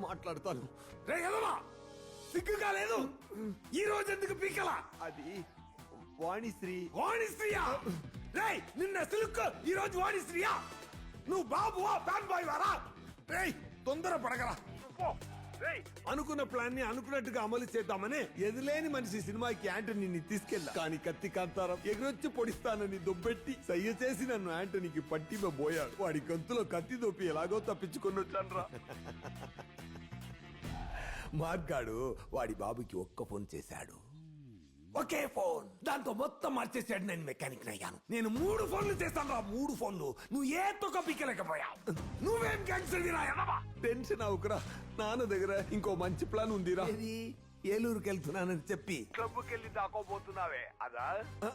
మాట్లాడతాను. రే ఎదవా, సిగ్గుగా లేదు? ఈ రోజు ఎందుకు పీకలా? అది వాణిశ్రీ. వాణిశ్రీయా? రే నిన్న సిల్క్, ఈ రోజు వాణిశ్రీయా? నువ్వు బాబువా ఫ్యాన్ బాయ్ వారా? రే తొందర పడగరా. అనుకున్న ప్లాన్ ని అనుకున్నట్టుగా అమలు చేద్దామని ఎదులేని మనిషి సినిమాకి యాంటనీని తీసుకెళ్ళా. కానీ కత్తి కాంతారం ఎగురొచ్చి పొడిస్తానని దొబ్బెట్టి సయ్య చేసి నన్ను యాంటనీకి పట్టిపోయాడు. వాడి గొంతులో కత్తి దొప్పి ఎలాగో తప్పించుకొని వచ్చాన్రా. మార్గాడు వాడి బాబుకి ఒక్క ఫోన్ చేశాడు, ఒకే ఫోన్. దాంతో మొత్తం మార్చేసాడు. నేను మెకానిక్ అయ్యాను. నేను 3 ఫోన్లు చేస్తాను రా, 3 ఫోన్లు. నువ్వు ఏ తొక్క పీకలేకపోయావు. నువ్వేం గ్యాంగ్స్టర్ రా? టెన్షన్ అవుకురా, నాన్న దగ్గర ఇంకో మంచి ప్లాన్ ఉందిరా. ఏలూరుకి వెళ్తున్నానని చెప్పి క్లబ్కి వెళ్ళి దాకోబోతున్నావే అదా?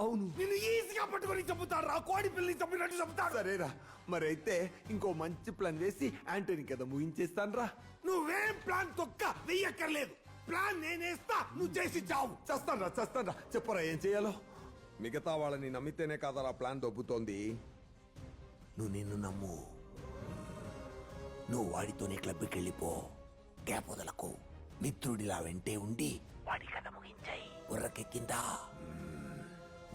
అవును. నిన్ను ఈజీగా పట్టుకొని చెబుతాడు రా, కోడి పిల్లి చంపినట్టు చెబుతాడు. సరేరా, మరైతే ఇంకో మంచి ప్లాన్ వేసి యాంటనీ కదా ముగించేస్తాను రా. నువ్వేం ప్లాన్ తొక్క వెయ్యక్కర్లేదు. ప్లాన్ నేనేస్తా, నువ్వు చేసి చావు. చస్తాన్రా. చెప్పరా ఏం చేయాలో? మిగతా వాళ్ళని నమ్మితేనే కాదరా ప్లాన్ దొబ్బుతోంది. నువ్వు నిన్ను నమ్ము. నువ్వు వాడితోనే క్లబ్కి వెళ్ళిపో. గ్యాప్ వదలకు. మిత్రుడిలా వెంటే ఉండి వాడి కథ ముగించాయి. బుర్రకెక్కిందా?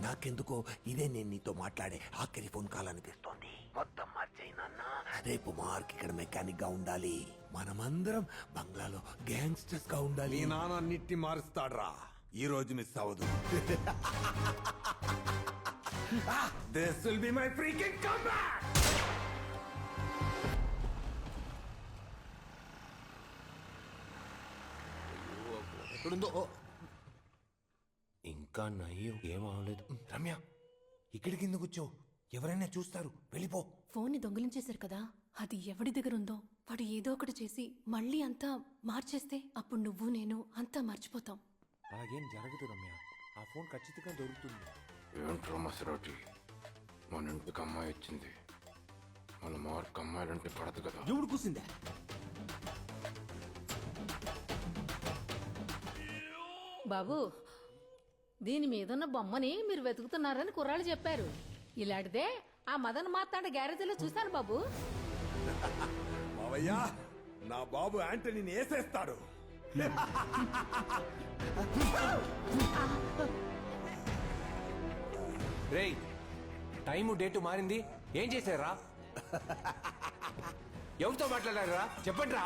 నాకెందుకో ఇదే నేను నీతో మాట్లాడే ఆఖరి ఫోన్ కాల్ అనిపిస్తోంది. మొత్తం మార్చేయి నాన్న. రేపు మార్క్ ఇక్కడ మెకానిక్ గా ఉండాలి. మనమందరం బంగ్లాలో గ్యాంగ్స్టర్స్ గా ఉండాలి. నీ నాన్న అన్నిటిని మారుస్తాడ్రా. ఈ రోజు మిస్ అవ్వదు. This will be my freaking comeback. ఎక్కడుందో ఇంకా నయ్యం ఏం అవలేదు. రమ్య, ఇక్కడికి ఎందుకు వచ్చావు? ఎవరైనా చూస్తారు, వెళ్ళిపో. ఫోన్ ని దొంగిలించేశారు కదా, అది ఎవడి దగ్గర ఉందో వాడు ఏదో ఒకటి చేసి మళ్ళీ అంతా మార్చేస్తే అప్పుడు నువ్వు నేను అంతా మర్చిపోతాం. అలాగేం జరగదు రమ్య, ఆ ఫోన్ ఖచ్చితంగా దొరుకుతుంది. ఏంట్రో మసరాటి, మన ఇంటికి అమ్మాయి వచ్చింది. మన మార్క్ అమ్మాయిలంటే పడదు కదా. ఎవడు కూసిందా? బాబు, దీని మీదున్న బొమ్మని మీరు వెతుకుతున్నారని కుర్రాళ్ళు చెప్పారు. ఇలాంటిదే ఆ మదన్ మాతాండ గ్యారేజీలో చూశాను బాబు. మావయ్య, నా బాబు యాంటనీని వేసేస్తాడు. రేయ్, టైము డేటు మారింది, ఏం చేశారా? ఎవరితో మాట్లాడారా చెప్పండి రా.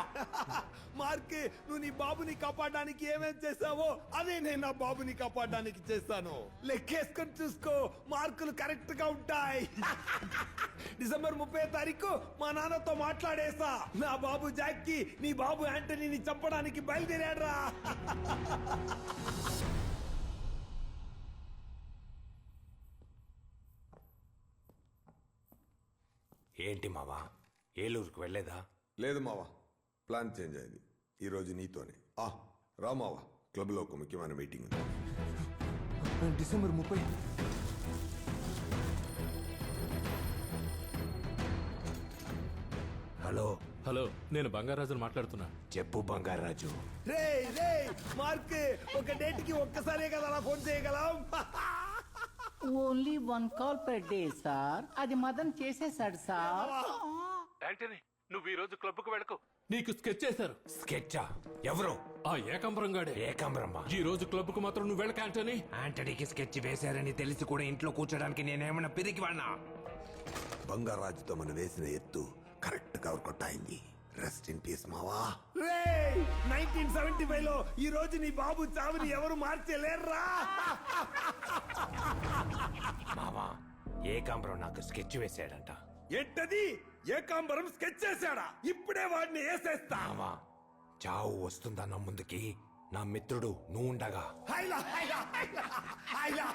మార్క్, నువ్వు నీ బాబుని కాపాడడానికి ఏమేం చేసావో అదే నేను నా బాబుని కాపాడడానికి చేస్తాను. లెక్కేసుకొని చూసుకో, మార్కులు కరెక్ట్ గా ఉంటాయి. డిసెంబర్ 30వ తారీఖు మా నాన్నతో మాట్లాడేసా. నా బాబు జాక్కి నీ బాబు యాంటనీని చంపడానికి బయలుదేరాడ్రా. ఏంటి మావా, ఏలూరుకు వెళ్ళేదా? లేదు మావా, ప్లాన్ చేంజ్ అయింది. ఈ రోజు నీతోనే. రా మావా, క్లబ్ లో ఒక ముఖ్యమైన మీటింగ్ ఉంది. డిసెంబర్ 30. హలో హలో, నేను బంగారాజును మాట్లాడుతున్నా. చెప్పు బంగారాజు. రే మార్క్, ఒక డేట్ కి ఒక్కసారే కదా అలా ఫోన్ చేయగలం. Only 1 call per day sir. అది మదన్ చేసేసాడు సార్. యాంటనీ, నువ్వు ఈ రోజు క్లబ్ కు వెళ్ళకు. నీకు స్కెచ్ చేశారు. స్కెచ్చా? ఎవరు? ఆ ఏకాంబరం గాడే. ఏకాంబరమ్మా? ఈ రోజు క్లబ్ కు మాత్రం నువ్వు వెళ్ళక యాంటనీ. యాంటనీకి స్కెచ్ వేశారని తెలిసి కూడా ఇంట్లో కూర్చోడానికి నేనేమన్నా పిరికి వాడినా? బంగారాజుతో మనం వేసిన ఎత్తు కరెక్ట్ గా వర్కౌట్ అయింది. రెస్ట్ ఇన్ పీస్ మావా. 1975 లో ఈ రోజు నీ బాబు చావుని ఎవరు మార్చలేర్రా. మావా, ఏకాంబరం నాకు స్కెచ్ వేశాడంట. ఏంటది? ఏకాంబరం స్కెచ్ చేశాడా? ఇప్పుడే వాడిని వేసేస్తా. మావా, చావు వస్తుందన్న ముందుకి నా మిత్రుడు నువ్వుండగా. హైలా హైలా హైలా హైలా.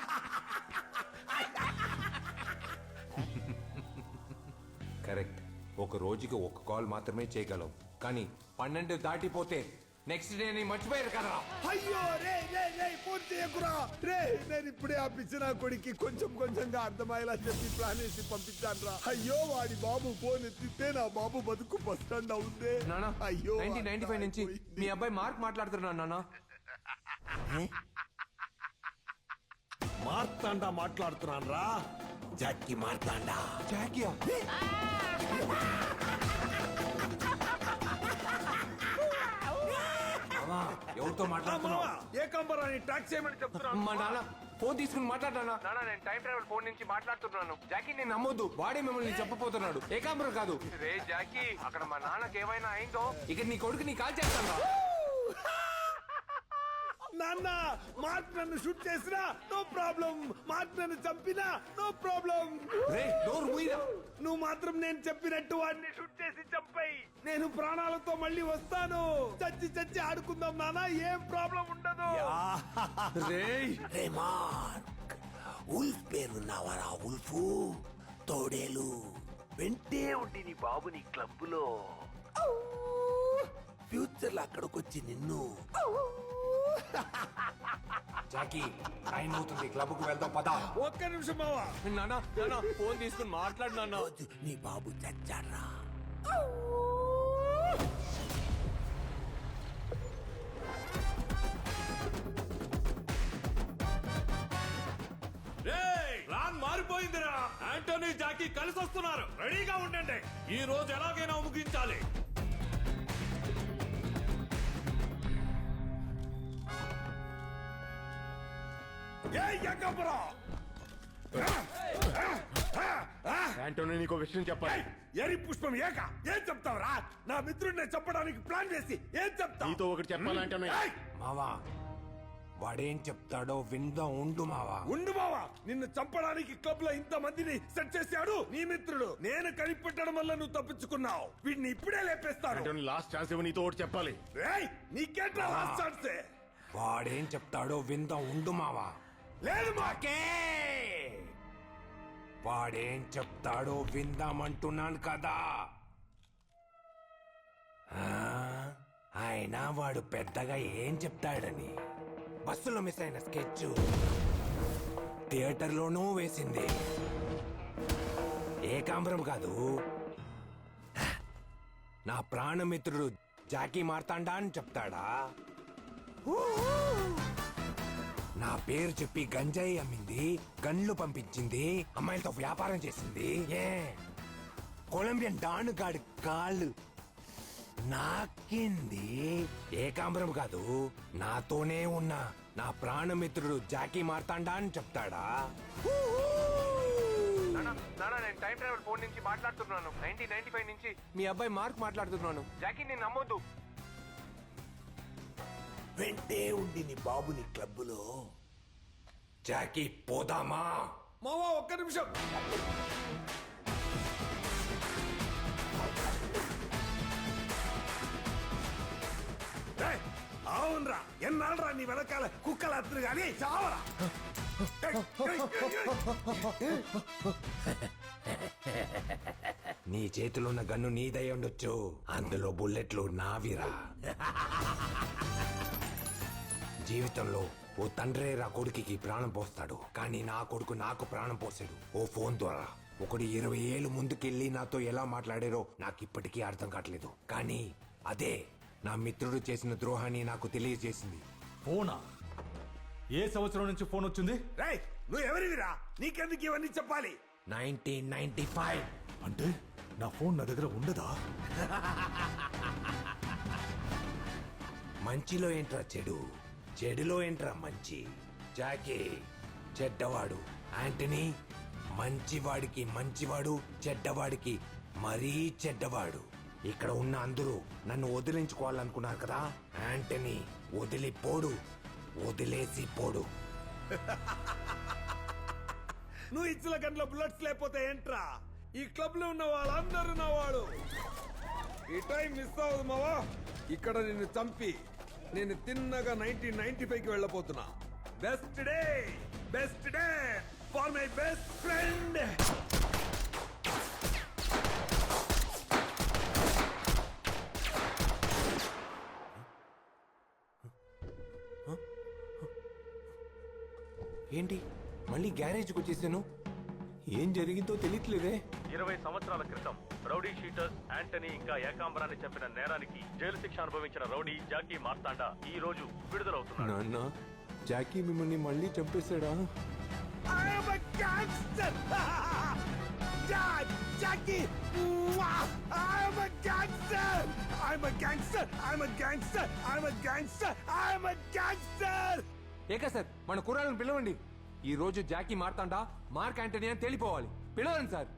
కరెక్ట్. ఒక రోజుకి 1 కాల్ మాత్రమే చేయగలవు, కానీ 12 దాటిపోతే నెక్స్ట్ డే ని మర్చిపోయారు కదా. అయ్యో రే ఫోన్ చేయకురా. రే నేను ఇప్పుడే ఆ పిచ్చిన కొడుకి కొంచెం కొంచెంగా అర్థమయ్యేలా చెప్పి ప్లాన్ వేసి పంపించాను రా. అయ్యో వాడి బాబు ఫోన్ ఎత్తితే నా బాబు బతుకు బస్ స్టాండ్ అవుందే. నానా, అయ్యో 1995 నుంచి మీ అబ్బాయి మార్క్ మాట్లాడుతున్నాను నాన్న. మార్తాండా మాట్లాడుతున్నాను రా. జాకీ మార్తాండా. జాకియా? ఎవరితో మాట్లాడుతున్నావు ఏకాంబరాన్ని ట్రాక్ చేయమని చెప్తున్నాను. మా నాన్న ఫోన్ తీసుకుని మాట్లాడానా నాన్న నేను టైం ట్రావెల్ ఫోన్ నుంచి మాట్లాడుతున్నాను. జాకీ నేను నమ్మొద్దు, వాడే మిమ్మల్ని చెప్పబోతున్నాడు. ఏకాంబరం కాదు. రే జాకీ, అక్కడ మా నాన్నకి ఏమైనా అయిందో ఇక నీ కొడుకు నీ కాల్ చేస్తాను. నాన్న మార్క్ నన్ను షూట్ చేసినా నో ప్రాబ్లం, మార్క్ నన్ను చంపినా నో ప్రాబ్లం. రే డోర్ మూయిరా. నువ్వు మాత్రం నేను చెప్పినట్టు వాడిని షూట్ చేసి చంపాయి. నేను ప్రాణాలతో మళ్ళీ వస్తాను. చచ్చి చచ్చి ఆడుకుందాం నాన్న, ఏం ప్రాబ్లం ఉండదు. రే మార్క్, ఉల్ఫ్ పేరున్నావరా? ఉల్ఫ్ తోడేలు వెంటే ఉండి నీ బాబుని క్లబ్ లో ఫ్యూచర్ లో అక్కడికొచ్చి నిన్ను జాకీ టైం అవుతుంది, క్లబ్ కు వెళ్దాం పద. ఒక్క నిమిషం బావా. నాన్న ఫోన్ తీసుకుని మాట్లాడు నాన్న. రోజు నీ బాబు చచ్చాడ్రా. ప్లాన్ మారిపోయిందిరా. యాంటోనీ జాకీ కలిసి వస్తున్నారు, రెడీగా ఉండండి. ఈ రోజు ఎలాగైనా ముగించాలి. యాంటోనీ నీకు విషయం చెప్పాలి. ఎరి పుష్పం ఏక ఏం చెప్తావురా? నా మిత్రుడిని చంపడానికి ప్లాన్ చేసి ఏం చెప్తావు? నీతో ఒకటి చెప్పాలంటోనీ. మావా వాడేం చెప్తాడో విందాం. ఉండు మావా. ఉండు బావా. నిన్ను చంపడానికి క్లబ్ లో ఇంత మందిని సెట్ చేశాడు నీ మిత్రుడు. నేను కనిపెట్టడం వల్ల నువ్వు తప్పించుకున్నావు. వీడిని ఇప్పుడే లేపేస్తాను. యాంటోనీ లాస్ట్ ఛాన్స్ ఇవ్వ, నీతో ఒకటి చెప్పాలి. రేయ్, నీకేంట్రా లాస్ట్ ఛాన్స్? వాడేం చెప్తాడో విందాం. ఉండు మావా. లేదు మాకే. వాడేం చెప్తాడో విందామంటున్నాను కదా. అయినా వాడు పెద్దగా ఏం చెప్తాడని. బస్సులో మిస్ అయిన స్కెచ్ థియేటర్లోనూ వేసింది. ఏకాంబరం కాదు, నా ప్రాణమిత్రుడు జాకీ మార్తాండా అని చెప్తాడా. నా పేరు చెప్పి గంజాయి అమ్మింది, గన్లు పంపించింది, అమ్మాయిలతో వ్యాపారం చేసింది. కొలంబియన్ డానుగాడి కాళ్ళు నాకింది. ఏకాంబరం కాదు, నాతోనే ఉన్న నా ప్రాణమిత్రుడు జాకీ మార్తాండా అని చెప్తాడా. నేను టైం ట్రావెల్ ఫోన్ నుంచి మాట్లాడుతున్నాను. 1995 నుంచి మీ అబ్బాయి మార్క్ మాట్లాడుతున్నాను. జాకీ నేను నమ్మొద్దు. వెంటే ఉండి నీ బాబుని క్లబ్ లో జాకీ పోదామా? మావా ఒక్క నిమిషం. రేయ్, అవునరా, ఎన్నాళ్ళరా నీ వెనకాల కుక్కలు అత్తురు గాని చావరా. నీ చేతిలో ఉన్న గన్ను నీదై ఉండొచ్చు, అందులో బుల్లెట్లు నావిరా. జీవితంలో ఓ తండ్రే రా కొడుకుకి ప్రాణం పోస్తాడు, కానీ నా కొడుకు నాకు ప్రాణం పోసాడు ఓ ఫోన్ ద్వారా. ఒకడు 20 ఏళ్ళు ముందుకెళ్ళి నాతో ఎలా మాట్లాడారో నాకు ఇప్పటికీ అర్థం కావట్లేదు. కానీ అదే నా మిత్రుడు చేసిన ద్రోహాన్ని నాకు తెలియజేసింది. ఫోనా? ఏ సంవత్సరం నుంచి ఫోన్ వచ్చింది? రేయ్, నువ్వు ఎవరివిరా? నీకెందుకు ఇవన్నీ చెప్పాలి? 1995. అంటే నా ఫోన్ నా దగ్గర ఉండదా? మంచిలో ఏంట్రా చెడు, చెడులో ఏంట్రా మంచి. జాకీ చెడ్డవాడు, యాంటనీ మంచివాడికి మంచివాడు, చెడ్డవాడికి మరీ చెడ్డవాడు. ఇక్కడ ఉన్న అందరూ నన్ను వదిలించుకోవాలనుకున్నారు కదా. యాంటనీ వదిలిపోడు, వదిలేసి పోడు. నువ్వు ఇచ్చిన గంటలో బుల్లెట్స్ లేకపోతే ఏంట్రా? ఈ క్లబ్ లో ఉన్న వాళ్ళందరూ నా వాళ్ళు. ఈ టైం మిస్ అవ్వదు మావా. ఇక్కడ నిన్ను చంపి నేను తిన్నగా 1995కి వెళ్ళబోతున్నా. Best day for my best friend. ఏంటి మళ్ళీ గ్యారేజ్కి వచ్చేసాను? ఏం జరిగిందో తెలియట్లేదే. 20 సంవత్సరాల క్రితం రౌడీ షీటర్స్ యాంటనీ ఇంకా ఏకాంబరాన్ని చంపిన నేరానికి జైలు శిక్ష అనుభవించిన రౌడీ జాకీ మార్తాండా ఈ రోజు విడుదలవుతున్నాడు. నాన్న, జాకీ మిమ్మల్ని మళ్ళీ చంపేశాడా? I am a gangster. Dad! Jackie! Mwah! I'm a gangster! I'm a gangster! I'm a gangster! I'm a gangster! I'm a gangster! ఏకా సార్ మన కుర్రాళ్ళని పిలవండి. ఈ రోజు జాకీ మార్తాండా మార్క్ యాంటనీ అని తేలిపోవాలి. పిలవండి సార్.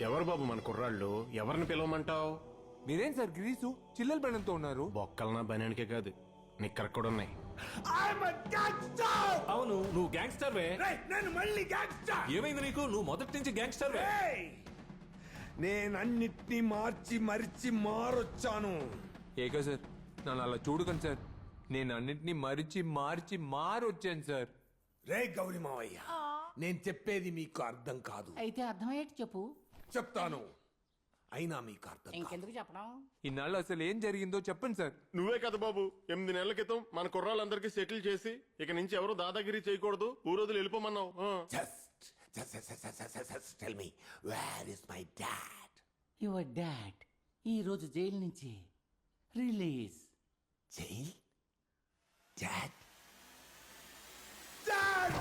ఎవరు బాబు మన కుర్రాళ్ళు? ఎవరిని పిలవమంటావు? మీరేం సార్ గ్రీసు చిల్లల బెల్లంతో ఉన్నారు? బొక్కలనా బనానికే కాదు నిక్కర కూడా ఉన్నాయి. I'm a gangster! అవును నువ్వు గ్యాంగ్స్టర్ వే. రేయ్, నేను మళ్ళీ gangster! ఏమైంది నీకు? నువ్వు మొదటి నుంచి గ్యాంగ్స్టర్ వే. రేయ్, నేనన్నిటినీ మార్చి మరిచి మారొచ్చాను. ఏకా సార్ నన్ను అలా చూడకండి సార్. నేను అన్నింటినీ మార్చి మారొచ్చాను సార్. రే గౌరీ మావయ్య, నేను చెప్పేది మీకు అర్థం కాదు. అయితే అర్థమయ్యేట్టు చెప్పు. చెప్తాను, అయినా మీకు అర్థం కాదు. ఇంకెందుకు చెప్పడం? ఇన్నాళ్ళు అసలు ఏం జరిగిందో చెప్పండి సార్. నువ్వే కదా బాబు 8 నెలల క్రితం మన కుర్రాళ్ళందరికీ సెటిల్ చేసి ఇక నుంచి ఎవరు దాదాగిరి చేయకూడదు ఊరోజులు వెళ్ళిపోమన్నావు. Just tell me, where is my dad? Your dad ఈ రోజు జైలు నుంచి release. Jail? Dad? Dad!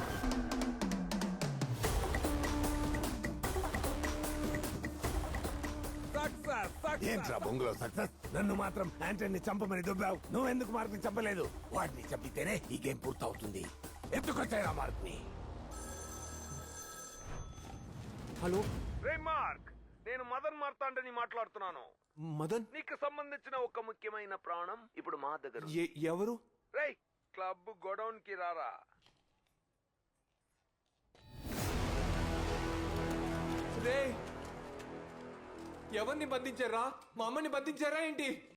Success, success. ఏంట్రా బొంగులో సక్సెస్? నన్ను మాత్రం యాంటనీ చంపమని దుబ్బావు. నువ్వెందుకు మార్క్ని చంపలేదు? వాడిని చంపితేనే ఈ గేమ్ పూర్తవుతుంది. ఎత్తుకొచ్చారా మార్క్ని? హలో రే మార్క్, నేను మదన్ మార్తాండని మాట్లాడుతున్నాను. మదన్ నీకు సంబంధించిన ఒక ముఖ్యమైన ప్రాణం ఇప్పుడు మా దగ్గర. ఎవరు? రేయ్, క్లబ్ గోడౌన్ కి రారా. రే ఎవరిని బంధించారా? మా అమ్మని బంధించారా ఏంటి?